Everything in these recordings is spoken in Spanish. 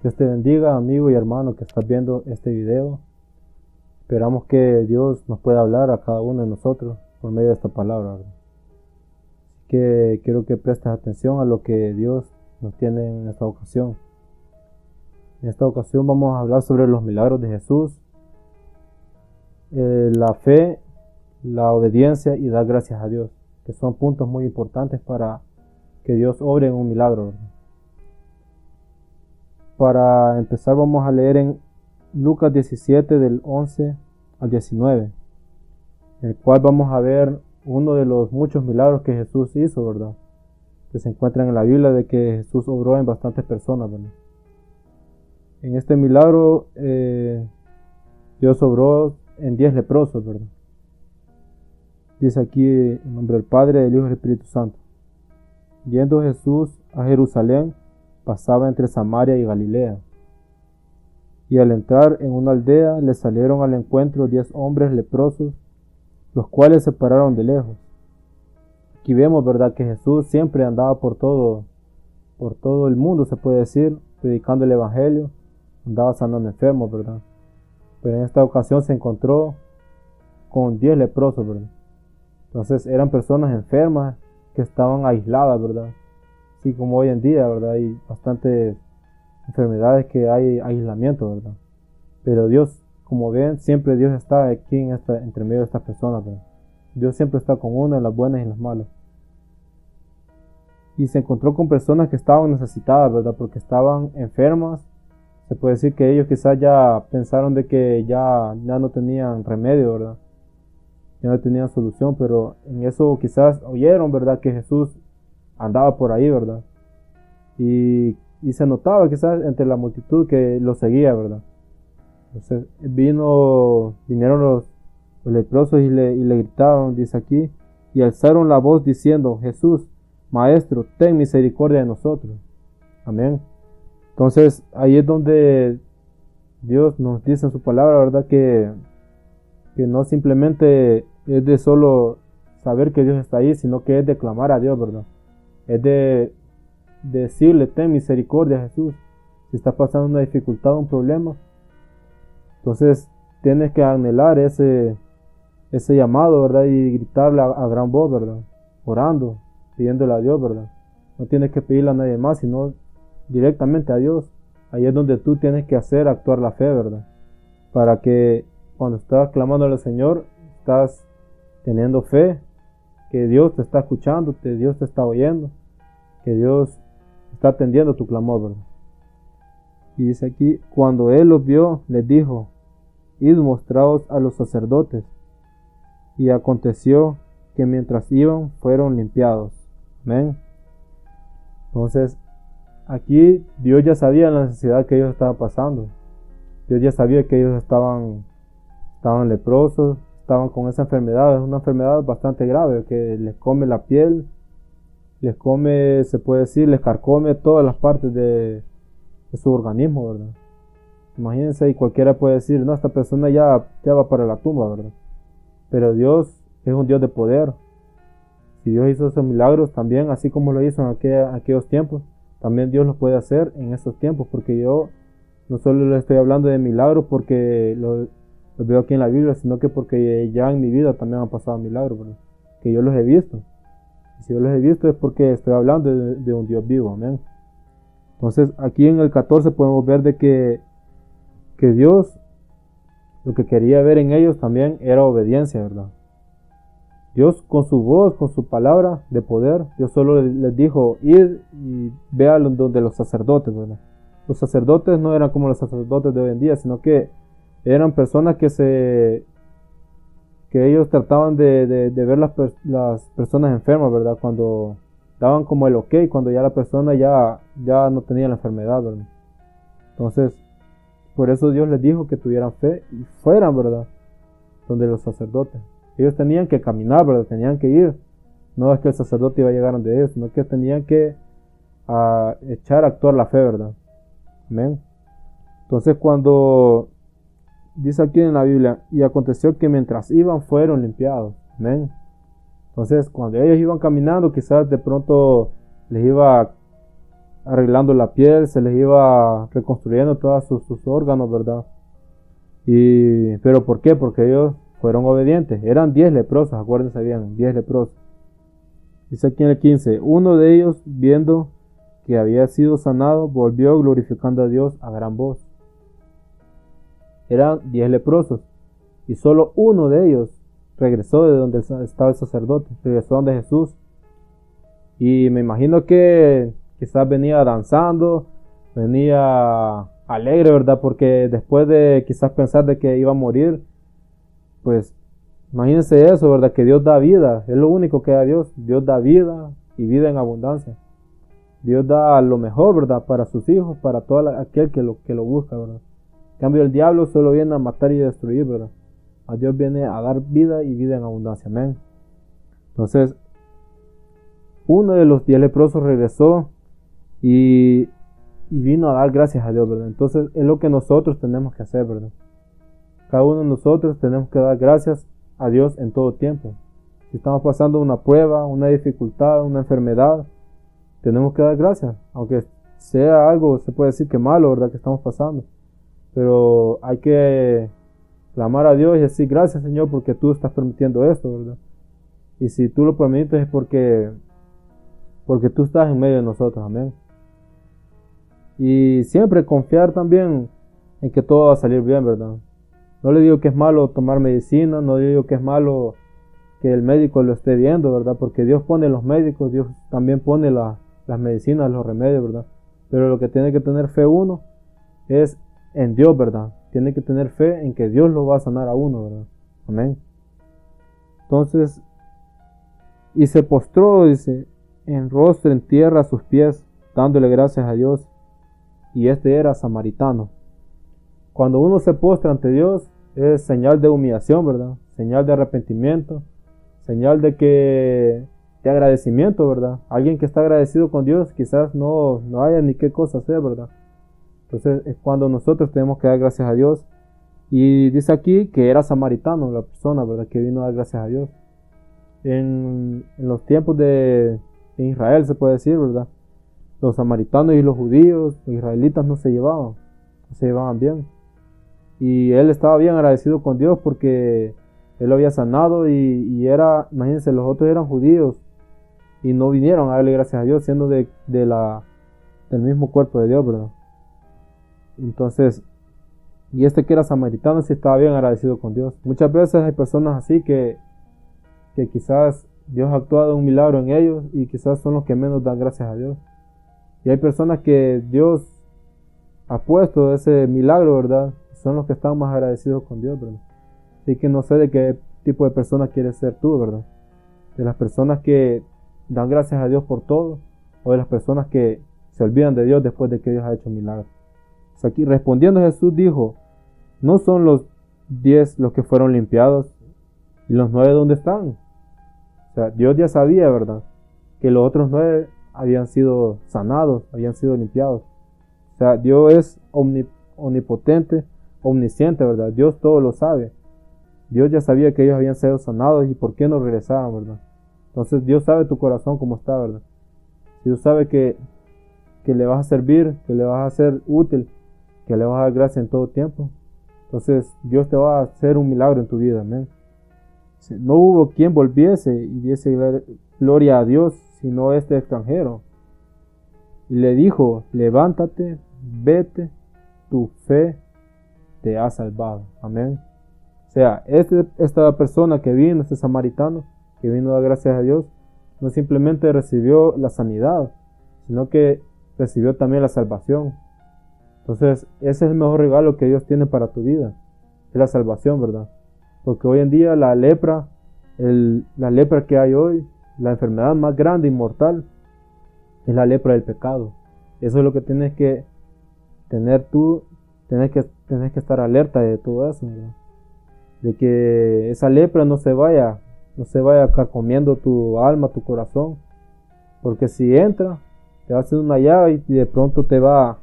Dios te bendiga, amigo y hermano que estás viendo este video. Esperamos que Dios nos pueda hablar a cada uno de nosotros por medio de esta palabra, ¿verdad? Así que quiero que prestes atención a lo que Dios nos tiene en esta ocasión. En esta ocasión vamos a hablar sobre los milagros de Jesús, la fe, la obediencia y dar gracias a Dios, que son puntos muy importantes para que Dios obre en un milagro, ¿verdad? Para empezar vamos a leer en Lucas 17 del 11 al 19, en el cual vamos a ver uno de los muchos milagros que Jesús hizo, ¿verdad? Que se encuentran en la Biblia, de que Jesús obró en bastantes personas, ¿verdad? En este milagro Dios obró en 10 leprosos, ¿verdad? Dice aquí en nombre del Padre, del Hijo y del Espíritu Santo. Yendo Jesús a Jerusalén, pasaba entre Samaria y Galilea. Y al entrar en una aldea, le salieron al encuentro 10 hombres leprosos, los cuales se pararon de lejos. Aquí vemos, ¿verdad?, que Jesús siempre andaba por todo el mundo, se puede decir, predicando el evangelio, andaba sanando enfermos, ¿verdad? Pero en esta ocasión se encontró con 10 leprosos, ¿verdad? Entonces eran personas enfermas que estaban aisladas, ¿verdad? Así como hoy en día, ¿verdad? Hay bastantes enfermedades que hay aislamiento, ¿verdad? Pero Dios, como ven, siempre Dios está aquí entre medio de estas personas, ¿verdad? Dios siempre está con uno en las buenas y en las malas. Y se encontró con personas que estaban necesitadas, ¿verdad? Porque estaban enfermas. Se puede decir que ellos quizás ya pensaron de que ya no tenían remedio, ¿verdad? Ya no tenían solución, pero en eso quizás oyeron, ¿verdad?, que Jesús andaba por ahí, ¿verdad? Y se notaba quizás entre la multitud que lo seguía, ¿verdad? Entonces vinieron los leprosos y le gritaron, dice aquí, y alzaron la voz diciendo: Jesús, Maestro, ten misericordia de nosotros. Amén. Entonces ahí es donde Dios nos dice en su palabra, ¿verdad?, que no simplemente es de solo saber que Dios está ahí, sino que es de clamar a Dios, ¿verdad? Es de decirle: ten misericordia, Jesús. Si está pasando una dificultad, un problema, entonces tienes que anhelar ese llamado, ¿verdad? Y gritarle a gran voz, ¿verdad? Orando, pidiéndole a Dios, ¿verdad? No tienes que pedirle a nadie más, sino directamente a Dios. Ahí es donde tú tienes que actuar la fe, ¿verdad? Para que cuando estás clamando al Señor, estás teniendo fe, que Dios te está escuchando, que Dios te está oyendo, que Dios está atendiendo tu clamor, ¿verdad? Y dice aquí: cuando él los vio, les dijo: id, mostraos a los sacerdotes. Y aconteció que mientras iban, fueron limpiados. Amén. Entonces, aquí Dios ya sabía la necesidad que ellos estaban pasando. Dios ya sabía que ellos estaban leprosos, estaban con esa enfermedad. Es una enfermedad bastante grave que les come la piel, les come, se puede decir, les carcome todas las partes de su organismo, ¿verdad? Imagínense, y cualquiera puede decir: no, esta persona ya va para la tumba, ¿verdad? Pero Dios es un Dios de poder. Si Dios hizo esos milagros también, así como lo hizo en aquellos tiempos, también Dios lo puede hacer en estos tiempos, porque yo no solo le estoy hablando de milagros porque lo veo aquí en la Biblia, sino que porque ya en mi vida también han pasado milagros, ¿verdad? Que yo los he visto. Y si yo los he visto es porque estoy hablando de un Dios vivo, amén. Entonces aquí en el 14 podemos ver de que Dios lo que quería ver en ellos también era obediencia, ¿verdad? Dios con su voz, con su palabra de poder, Dios solo les dijo: id y vean donde los sacerdotes, ¿verdad? Los sacerdotes no eran como los sacerdotes de hoy en día, sino que eran personas que ellos trataban de ver las personas enfermas, ¿verdad? Cuando daban como el ok, cuando ya la persona ya no tenía la enfermedad, ¿verdad? Entonces, por eso Dios les dijo que tuvieran fe y fueran, ¿verdad?, donde los sacerdotes. Ellos tenían que caminar, ¿verdad? Tenían que ir. No es que el sacerdote iba a llegar donde ellos, sino que tenían que echar a actuar la fe, ¿verdad? Amén. Entonces, cuando dice aquí en la Biblia: y aconteció que mientras iban, fueron limpiados. Amén. Entonces, cuando ellos iban caminando, quizás de pronto les iba arreglando la piel, se les iba reconstruyendo todos sus órganos, ¿verdad? Pero ¿por qué? Porque ellos fueron obedientes. Eran 10 leprosos, acuérdense bien, 10 leprosos. Dice aquí en el 15, uno de ellos, viendo que había sido sanado, volvió glorificando a Dios a gran voz. Eran 10 leprosos y solo uno de ellos regresó de donde estaba el sacerdote, regresó donde Jesús. Y me imagino que quizás venía danzando, venía alegre, ¿verdad? Porque después de quizás pensar de que iba a morir, pues imagínense eso, ¿verdad? Que Dios da vida, es lo único que da Dios. Dios da vida y vida en abundancia. Dios da lo mejor, ¿verdad? Para sus hijos, para todo aquel que lo busca, ¿verdad? En cambio, el diablo solo viene a matar y destruir, ¿verdad? A Dios viene a dar vida y vida en abundancia, amén. Entonces, uno de los 10 leprosos regresó y vino a dar gracias a Dios, ¿verdad? Entonces, es lo que nosotros tenemos que hacer, ¿verdad? Cada uno de nosotros tenemos que dar gracias a Dios en todo tiempo. Si estamos pasando una prueba, una dificultad, una enfermedad, tenemos que dar gracias, aunque sea algo, se puede decir que malo, ¿verdad? Que estamos pasando. Pero hay que clamar a Dios y decir gracias, Señor, porque tú estás permitiendo esto, ¿verdad? Y si tú lo permites es porque tú estás en medio de nosotros, amén. Y siempre confiar también en que todo va a salir bien, ¿verdad? No le digo que es malo tomar medicina, no le digo que es malo que el médico lo esté viendo, ¿verdad? Porque Dios pone los médicos, Dios también pone las medicinas, los remedios, ¿verdad? Pero lo que tiene que tener fe uno es en Dios, ¿verdad? Tiene que tener fe en que Dios lo va a sanar a uno, ¿verdad? Amén. Entonces, y se postró, dice, en rostro en tierra a sus pies, dándole gracias a Dios. Y este era samaritano. Cuando uno se postra ante Dios, es señal de humillación, ¿verdad? Señal de arrepentimiento, señal de agradecimiento, ¿verdad? Alguien que está agradecido con Dios, quizás no haya ni qué cosa hacer, ¿verdad? Entonces es cuando nosotros tenemos que dar gracias a Dios. Y dice aquí que era samaritano la persona, ¿verdad? Que vino a dar gracias a Dios. En los tiempos de Israel se puede decir, ¿verdad? Los samaritanos y los judíos, los israelitas no se llevaban bien. Y él estaba bien agradecido con Dios porque él lo había sanado y era, imagínense, los otros eran judíos y no vinieron a darle gracias a Dios siendo del mismo cuerpo de Dios, ¿verdad? Entonces, y este que era samaritano sí estaba bien agradecido con Dios. Muchas veces hay personas así que quizás Dios ha actuado un milagro en ellos y quizás son los que menos dan gracias a Dios. Y hay personas que Dios ha puesto ese milagro, ¿verdad? Son los que están más agradecidos con Dios, ¿verdad? Así que no sé de qué tipo de persona quieres ser tú, ¿verdad? De las personas que dan gracias a Dios por todo, o de las personas que se olvidan de Dios después de que Dios ha hecho milagros. O sea, aquí respondiendo Jesús dijo, ¿no son los 10 los que fueron limpiados? ¿Y los 9 dónde están? O sea, Dios ya sabía, ¿verdad? Que los otros 9 habían sido sanados, habían sido limpiados. O sea, Dios es omnipotente, omnisciente, ¿verdad? Dios todo lo sabe. Dios ya sabía que ellos habían sido sanados y por qué no regresaban, ¿verdad? Entonces Dios sabe tu corazón cómo está, ¿verdad? Dios sabe que le vas a servir, que le vas a ser útil, que le vas a dar gracia en todo tiempo. Entonces Dios te va a hacer un milagro en tu vida, amén. No hubo quien volviese y diese gloria a Dios, sino este extranjero. Y le dijo, levántate, vete, tu fe te ha salvado. Amén. O sea, esta persona que vino, este samaritano, que vino a dar gracias a Dios, no simplemente recibió la sanidad, sino que recibió también la salvación. Entonces, ese es el mejor regalo que Dios tiene para tu vida, es la salvación, ¿verdad? Porque hoy en día la lepra que hay hoy, la enfermedad más grande y mortal, es la lepra del pecado. Eso es lo que tienes que tener tú, tienes que estar alerta de todo eso, ¿verdad? De que esa lepra no se vaya carcomiendo tu alma, tu corazón, porque si entra, te va a hacer una llave y de pronto te va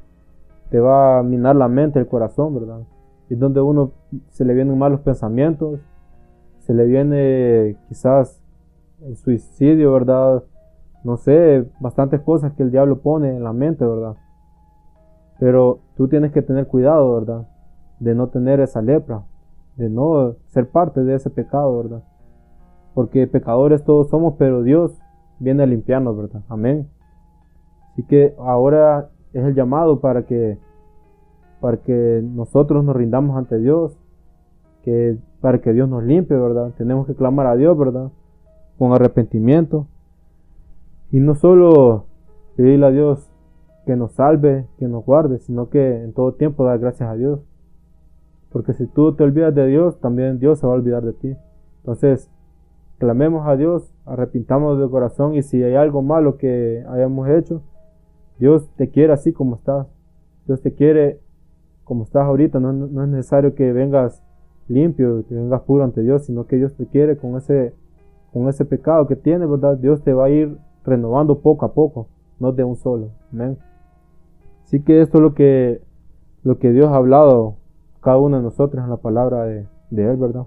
a minar la mente, el corazón, ¿verdad? Es donde uno se le vienen malos pensamientos, se le viene quizás el suicidio, ¿verdad? no sé, bastantes cosas que el diablo pone en la mente, ¿verdad? Pero tú tienes que tener cuidado, ¿verdad? De no tener esa lepra, de no ser parte de ese pecado, ¿verdad? Porque pecadores todos somos, pero Dios viene a limpiarnos, ¿verdad? Amén. Así que ahora es el llamado para que nosotros nos rindamos ante Dios, para que Dios nos limpie, ¿verdad? Tenemos que clamar a Dios, ¿verdad? Con arrepentimiento. Y no solo pedirle a Dios que nos salve, que nos guarde, sino que en todo tiempo dar gracias a Dios. Porque si tú te olvidas de Dios, también Dios se va a olvidar de ti. Entonces, clamemos a Dios, arrepintamos de corazón, y si hay algo malo que hayamos hecho, Dios te quiere así como estás. Dios te quiere como estás ahorita. No es necesario que vengas limpio, que vengas puro ante Dios, sino que Dios te quiere con ese pecado que tienes, ¿verdad? Dios te va a ir renovando poco a poco, no de un solo. Amén. Así que esto es lo que Dios ha hablado a cada uno de nosotros en la palabra de Él, ¿verdad?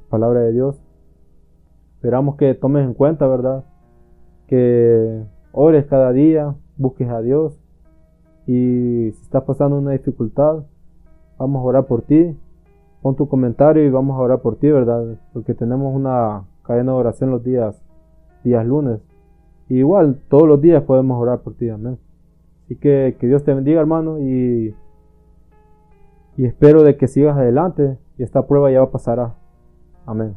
La palabra de Dios. Esperamos que tomes en cuenta, ¿verdad? Que ores cada día, busques a Dios, y si estás pasando una dificultad, vamos a orar por ti. Pon tu comentario y vamos a orar por ti, ¿verdad? Porque tenemos una cadena de oración los días lunes. Y igual, todos los días podemos orar por ti, amén. Así que Dios te bendiga, hermano, y espero de que sigas adelante, y esta prueba ya pasará. Amén.